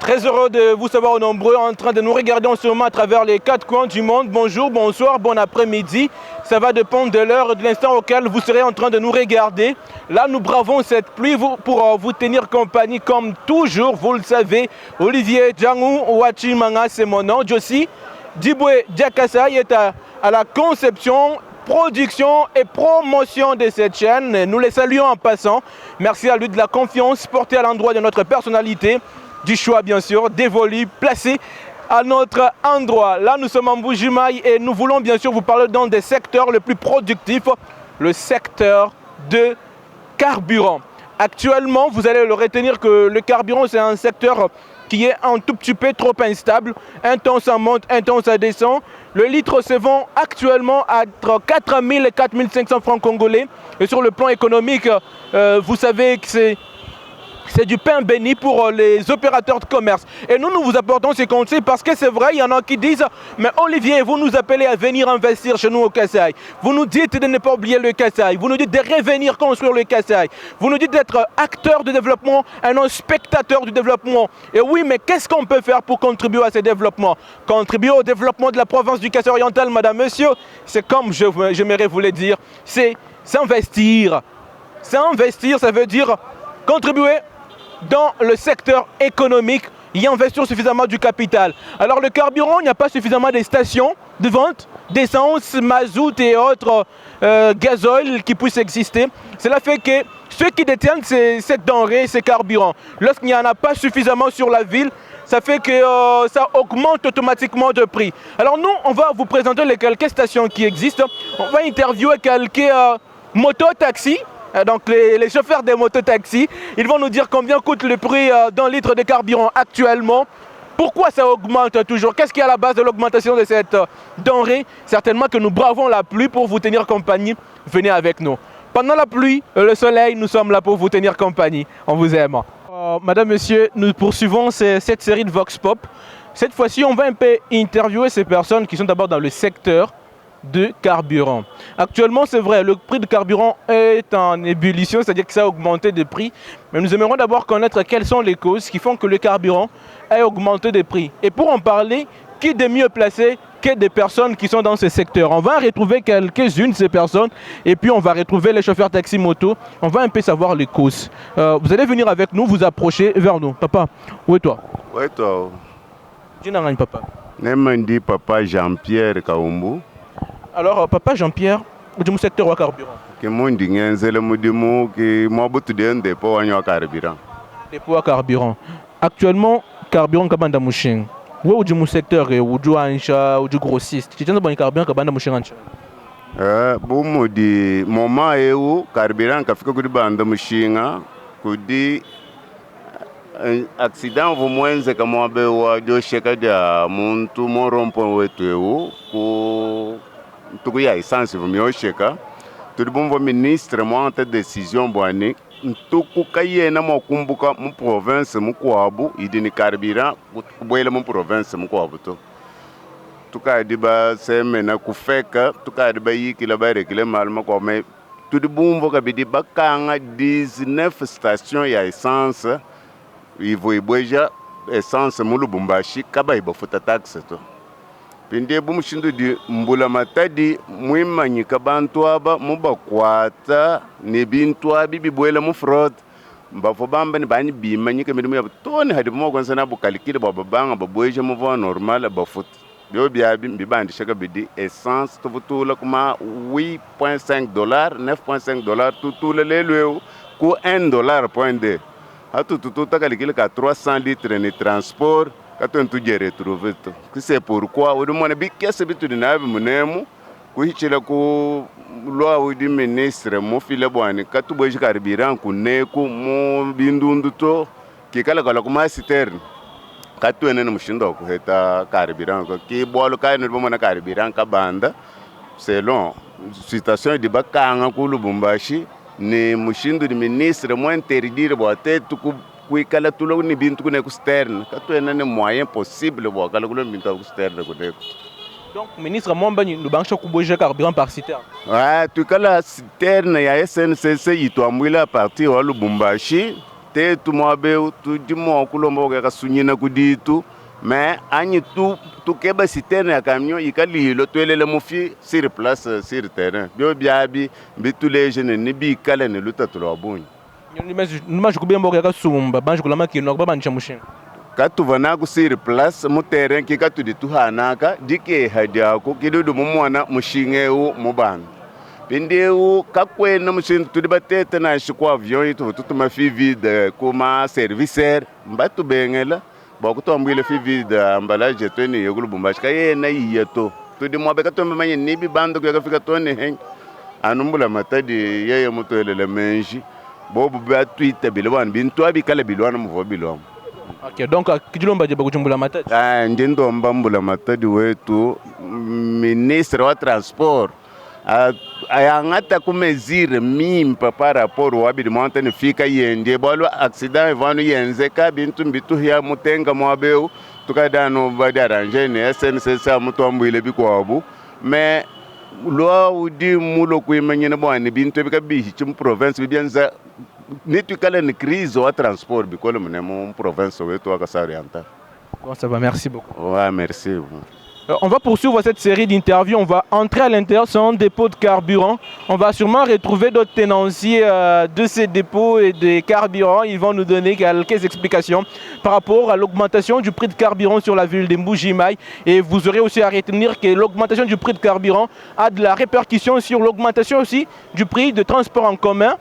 Très heureux de vous savoir nombreux en train de nous regarder en ce moment à travers les quatre coins du monde. Bonjour, bonsoir, bon après-midi. Ça va dépendre de l'heure et de l'instant auquel vous serez en train de nous regarder. Là, nous bravons cette pluie pour vous tenir compagnie comme toujours. Vous le savez, Olivier Djangou Ouachimanga, c'est mon nom. Josie Diboué Diakasa est à la conception, production et promotion de cette chaîne. Nous les saluons en passant. Merci à lui de la confiance portée à l'endroit de notre personnalité, du choix bien sûr, dévolu, placé à notre endroit. Là, nous sommes en Mbuji-Mayi et nous voulons bien sûr vous parler dans des secteurs les plus productifs, le secteur de carburant. Actuellement, vous allez le retenir que le carburant, c'est un secteur qui est un tout petit peu trop instable. Un temps ça monte, un temps ça descend. Le litre se vend actuellement à 4 000 et 4 500 francs congolais. Et sur le plan économique, vous savez que c'est du pain béni pour les opérateurs de commerce. Et nous vous apportons ces conseils parce que c'est vrai, il y en a qui disent « Mais Olivier, vous nous appelez à venir investir chez nous au Kasaï. Vous nous dites de ne pas oublier le Kasaï. Vous nous dites de revenir construire le Kasaï. Vous nous dites d'être acteur de développement et non spectateur du développement. Et oui, mais qu'est-ce qu'on peut faire pour contribuer à ce développement? Contribuer au développement de la province du Kasaï oriental, madame, monsieur, c'est comme j'aimerais vous le dire, c'est s'investir. S'investir, ça veut dire contribuer dans le secteur économique, y investir suffisamment du capital. Alors le carburant, il n'y a pas suffisamment de stations de vente d'essence, mazout et autres gazoil qui puissent exister. Cela fait que ceux qui détiennent cette denrée, ces carburants, lorsqu'il n'y en a pas suffisamment sur la ville, ça fait que ça augmente automatiquement de prix. Alors nous, on va vous présenter les quelques stations qui existent. On va interviewer quelques motos-taxis. Donc les chauffeurs des mototaxis, ils vont nous dire combien coûte le prix d'un litre de carburant actuellement. Pourquoi ça augmente toujours? Qu'est-ce qui est à la base de l'augmentation de cette denrée? Certainement que nous bravons la pluie pour vous tenir compagnie. Venez avec nous. Pendant la pluie, le soleil, nous sommes là pour vous tenir compagnie. On vous aime. Madame, monsieur, nous poursuivons cette série de Vox Pop. Cette fois-ci, on va un peu interviewer ces personnes qui sont d'abord dans le secteur de carburant. Actuellement, c'est vrai, le prix de carburant est en ébullition, c'est-à-dire que ça a augmenté de prix. Mais nous aimerions d'abord connaître quelles sont les causes qui font que le carburant ait augmenté de prix. Et pour en parler, qui de mieux placé que des personnes qui sont dans ce secteur? On va retrouver quelques-unes de ces personnes et puis on va retrouver les chauffeurs taxi-moto. On va un peu savoir les causes. Vous allez venir avec nous, vous approcher vers nous. Papa, où est toi? Où est toi? Je n'en gagne papa. Nemandi papa Jean-Pierre Kaumbu. Alors, papa Jean-Pierre, du secteur de carburant. Que mon dingue, mudimu que moi boutudien dépôt à carburant. Dépôt à carburant. Actuellement, carburant kabanda mouching. Où est du secteur ou du ancha ou du grossiste? Tu tiens bon carburant kabanda mouching ancha. Bon di moment où carburant kafika kudi banda mouchinga kudi accident au moins c'est comme on peut voir de cheka dia muntu mon rond-point wetu ku tuku ya essence vumio cheka tudo bom ministre mo ante décision boani tuku kayena mo kumbuka mu province mu kwabu idini carburant kuboela mu province mu kwabu to tuka diba semena kufeka tuka diba yikila ba rekile malma ko me tudo bom voka bidi bakanga 19 stations ya essence ivo iboja essence mu Lubumbashi kaba ibafuta taxe to pinde bumushindu di mbula matadi mwimanyika bantu aba mubakwata nebintu abibibwela mu fraud mbafo bamba ni bani bimanyika midimu ya toni hadi mo gonsa na bukalikile babanga babweje mu voie normal bafut bio biabi bibandi shaka bidi essence tuvutula kuma 8.5 $, 9.5 $, tutula lelwe ku 1 $.2 hatu tututa kalikile ka 300 litres ni transport quand tu gères retrouvé tout c'est pourquoi au moins bi kesse bitu na bi munemu ku hichela ku loi ou du ministre mo file bwani katu boji carburant ku neku mo bindundu to ki kala kala kuma citerne katu ene mushindo ku heta carburant ko ki bolo kai no bomona carburant ka banda selon citation de bakanga ku Lubumbashi ni mushindo di ministre mo interdire boate tuku kuikala tulo ni bintu kune externe katu ene moyen possible bo kala kulo bintu externe ko de. Donc ministre Momba ni bancho kuboje carburant par citerne. Ouais, tu kala citerne ya SNCC itwamwila parti wa Lubumbashi te tu mo be tu di mo kulombo ka sunyina kuditu mais ani tu keba citerne ya camion ikali lo twelele mo fi sur place sur terrain bio biabi bi tous les jeunes ni bi kala ne lutatlo abunyi numa jukubembo ka sumba banji kulama kino ba bancha mushinga ka tu vana ku sur place mo terrain ki ka tu di tu hanaka dike hadia ko kidudu mo mwana mushingeu mo ban Pindeu kakwena mushin tudi batete na shikwa avion itu tutuma fi vide kuma serviceur mbatu bengela boko to ambile fi vide emballage toni yegulu bumbashi kaye na yiyeto tudi mo beka tombe manye nibi bando ko fika toni hen anumbula matadi yeye muto elele menji bobu ba twitter bilwan bintu abikala bilwan mu bilwan. Ok, donc kijilomba je bakujumbula matadi ndindo mbambula matadi wetu ministre wa transport ayangata kumezire mimpa par rapport wa bidi montane fika yende bolo accident vanu yenze ka bintu mbitu ya mutenga mwabeu tukadano badi arrange ne SNCC mutombile bikwabu mais lo udi mulo kuimanyene bwani bintu bika bihi chim province bibianza nitukala ni crise wa transport bikolo mnemo province wetu akasa oriental. Bon, ça va, merci beaucoup. Ouais, merci. On va poursuivre cette série d'interviews. On va entrer à l'intérieur sur un dépôt de carburant. On va sûrement retrouver d'autres tenanciers de ces dépôts et des carburants. Ils vont nous donner quelques explications par rapport à l'augmentation du prix de carburant sur la ville de Mbuji-Mayi. Et vous aurez aussi à retenir que l'augmentation du prix de carburant a de la répercussion sur l'augmentation aussi du prix de transport en commun.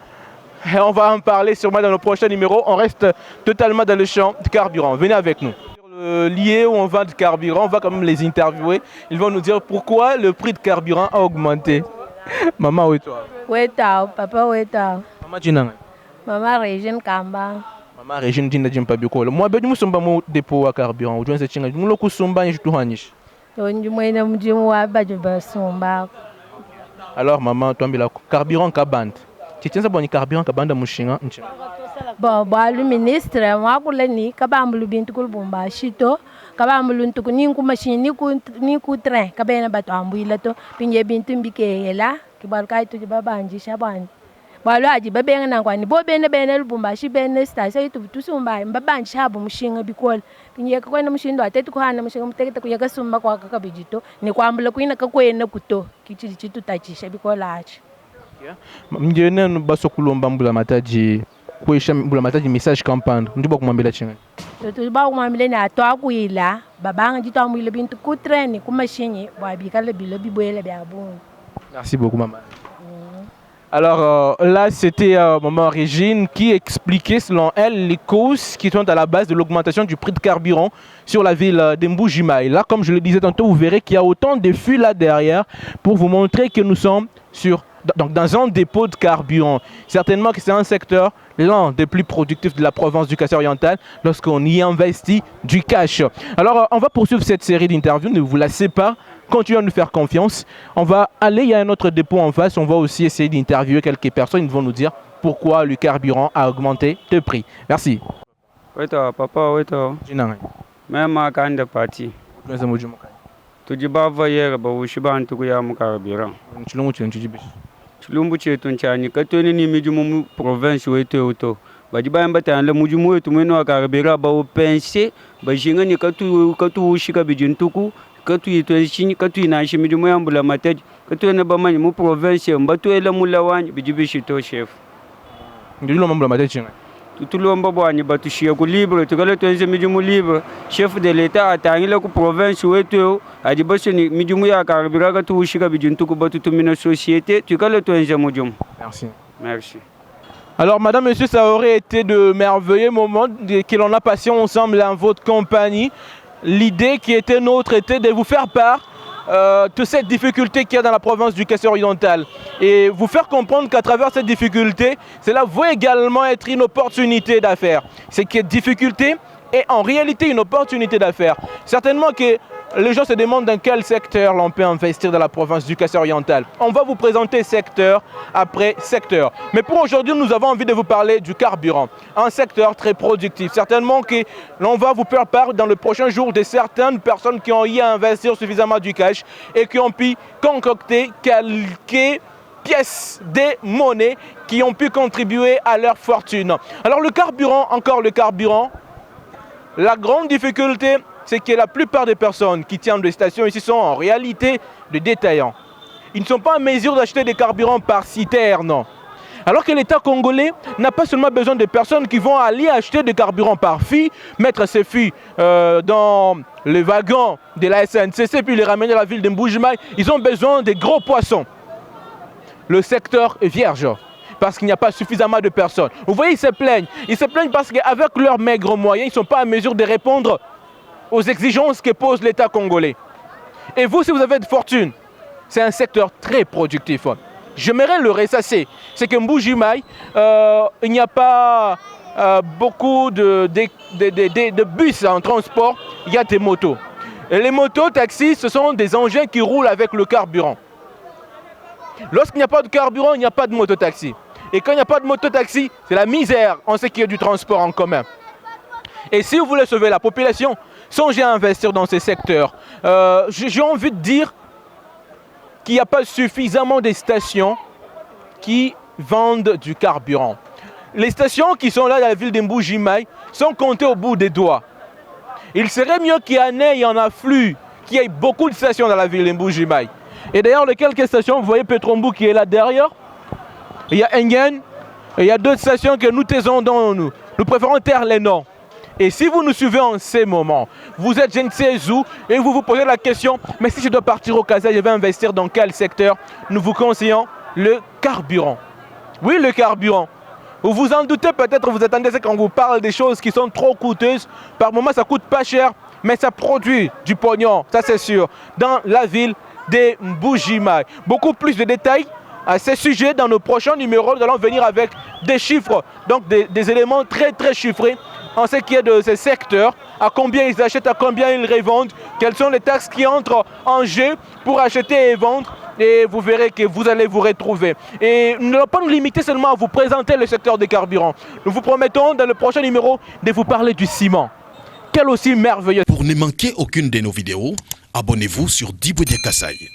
Et on va en parler sûrement dans nos prochains numéros. On reste totalement dans le champ du carburant. Venez avec nous. Lié où on vend du carburant, on va quand même les interviewer. Ils vont nous dire pourquoi le prix de carburant a augmenté. Maman, où est toi? Où est toi? Papa, où est toi? Maman, Djinang. Maman, Régine Kamba. Maman, Régine Djinang Djimpabiko. Moi, je suis un dépôt à carburant. Je suis un dépôt à carburant. Alors, maman, toi, tu as carburant kaband. Tu tiens ça pour carburant kaband à Mushinga? Bon, le ministre, moi, pour l'année, kabambulu bintu kulbumba shito, kabambulu ntuku ninku machine niku train, kabena batu ambuila to, pinye bintu mbike la, kibal kai tu babanji shaban. Balo aji babenga nangwani, bo bene lubumba shi bene sta, sai tu tusumba, babanji shabu mushinga bikol, pinye kwa na mushindo atetu kwa na mushinga mteketa kuyaka sumba kwa kakabijito, ni kwambula kuina kakwena kuto, kichili chitu tachisha bikola achi. Mjene baso kulomba mbula mataji kuisha mbula mataji message campagne ndibo kumwambia chinga tuba kumwambia na atwa kuila babanga jito amwile bintu ku train ku machine bwabikala bilo biboyela byabu. Merci beaucoup maman. Alors là c'était maman Régine qui expliquait selon elle les causes qui sont à la base de l'augmentation du prix de carburant sur la ville de Mbuji-Mayi. Là comme je le disais tantôt, vous verrez qu'il y a autant de fûts là derrière pour vous montrer que nous sommes dans un dépôt de carburant. Certainement que c'est un secteur l'un des plus productifs de la province du Kassai-Oriental lorsqu'on y investit du cash. Alors on va poursuivre cette série d'interviews, ne vous lassez pas, continuez à nous faire confiance. On va aller, il y a un autre dépôt en face, on va aussi essayer d'interviewer quelques personnes, ils vont nous dire pourquoi le carburant a augmenté de prix. Merci. Oui, papa, oui, même à quand de parti. Tu dis pas voyer, bah, je suis pas en tout cas mon carburant. Chilumbu chetu nchani katoni ni mijumu province wetu yoto bajiba mbata la mujumu wetu mweno akarabira ba opense bajinga ni katu ushika bijintuku katu yitwenshini katu inashi mijumu yambula mateji katu na bamanyi mu province mbatu ela mulawani bijibishi to chef ndilo mambula mateji tutulomba bwanyi batushia ku libre tukale twenze mijumu libre chef de l'état atangile ku province wetu ajibaso ni mijumu ya karabira katu ushika bijintuku batu tumina société tukale twenze mujumu. Merci. Merci. Alors, madame, monsieur, ça aurait été de merveilleux moments que l'on a passé ensemble en votre compagnie. L'idée qui était nôtre était de vous faire part de cette difficulté qu'il y a dans la province du Kassai-Oriental et vous faire comprendre qu'à travers cette difficulté, cela va également être une opportunité d'affaires. C'est que difficulté est en réalité une opportunité d'affaires. Certainement que les gens se demandent dans quel secteur l'on peut investir dans la province du Kassai-Oriental. On va vous présenter secteur après secteur. Mais pour aujourd'hui, nous avons envie de vous parler du carburant. Un secteur très productif. Certainement que l'on va vous faire part dans le prochain jour de certaines personnes qui ont eu à investir suffisamment du cash et qui ont pu concocter quelques pièces, des monnaies qui ont pu contribuer à leur fortune. Alors le carburant, encore le carburant, la grande difficulté, c'est que la plupart des personnes qui tiennent des stations ici sont en réalité des détaillants. Ils ne sont pas en mesure d'acheter des carburants par citerne. Alors que l'État congolais n'a pas seulement besoin de personnes qui vont aller acheter des carburants par fille, mettre ces filles dans les wagons de la SNCC puis les ramener à la ville de Mbuji-Mayi. Ils ont besoin de gros poissons. Le secteur est vierge parce qu'il n'y a pas suffisamment de personnes. Vous voyez, ils se plaignent. Ils se plaignent parce qu'avec leurs maigres moyens, ils ne sont pas en mesure de répondre aux exigences que pose l'État congolais. Et vous, si vous avez de fortune, c'est un secteur très productif. J'aimerais le ressasser. C'est que Mbuji-Mayi, il n'y a pas beaucoup de bus en transport, il y a des motos. Et les motos, taxis, ce sont des engins qui roulent avec le carburant. Lorsqu'il n'y a pas de carburant, il n'y a pas de mototaxi. Et quand il n'y a pas de mototaxi, c'est la misère en ce qui est du transport en commun. Et si vous voulez sauver la population, songez à investir dans ces secteurs. J'ai envie de dire qu'il n'y a pas suffisamment de stations qui vendent du carburant. Les stations qui sont là dans la ville de Mbuji-Mayi sont comptées au bout des doigts. Il serait mieux qu'il y en ait, il y en a flux, qu'il y ait beaucoup de stations dans la ville de Mbuji-Mayi. Et d'ailleurs, les quelques stations, vous voyez Petrombu qui est là derrière, il y a Engen, et il y a d'autres stations que nous taisons dans nous. Nous préférons taire les noms. Et si vous nous suivez en ces moments, vous êtes je ne sais où et vous vous posez la question, mais si je dois partir au Casa, je vais investir dans quel secteur? Nous vous conseillons le carburant. Oui, le carburant. Vous vous en doutez peut-être, vous attendez ça quand on vous parle des choses qui sont trop coûteuses. Par moment, ça coûte pas cher, mais ça produit du pognon, ça c'est sûr, dans la ville de Mbuji-Mayi. Beaucoup plus de détails à ce sujet dans nos prochains numéros. Nous allons venir avec des chiffres, donc des éléments très très chiffrés en ce qui est de ces secteurs, à combien ils achètent, à combien ils revendent, quelles sont les taxes qui entrent en jeu pour acheter et vendre, et vous verrez que vous allez vous retrouver. Et nous n'allons pas nous limiter seulement à vous présenter le secteur des carburants. Nous vous promettons dans le prochain numéro de vous parler du ciment. Quel aussi merveilleux. Pour ne manquer aucune de nos vidéos, abonnez-vous sur Diboudia Kassaï.